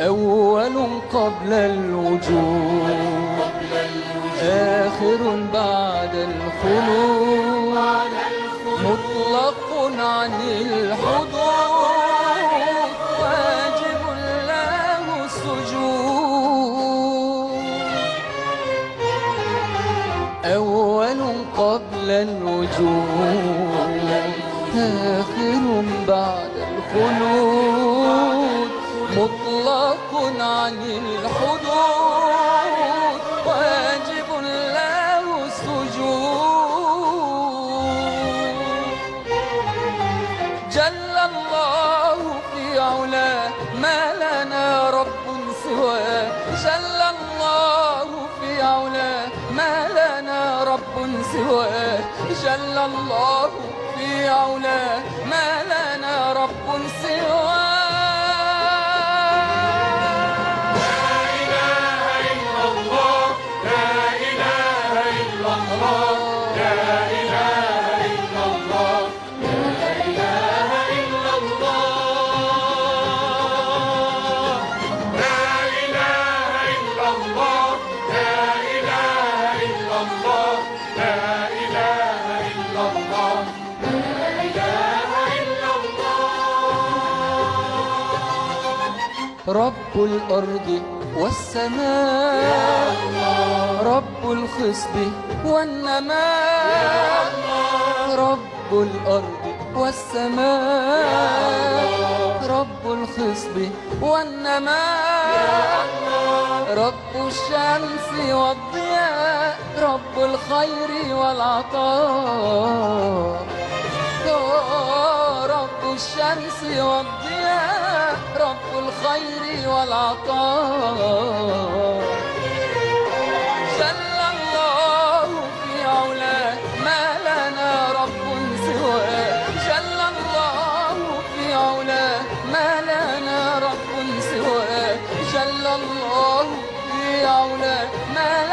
أول قبل الوجود، آخر بعد الخلود، مطلق عن الحدود، واجب له السجود. أول قبل الوجود، آخر بعد الخلود، مطلق عن الحدود، واجب له السجود. جل الله في علاه، ما لنا رب سواه. جل الله في علاه، ما لنا رب سواه. جل الله في علاه، ما لنا رب سواه. رب الأرض والسماء، رب الخصب والنماء، رب الأرض والسماء، رب الخصب والنماء، رب الشمس والضياء، رب الخير والعطاء. رب الشمس والضياء، رب الخير والعطاء. جل الله في علاه، ما لنا رب سواه. جل الله في علاه، ما لنا رب سواه. جل الله في علاه، ما لنا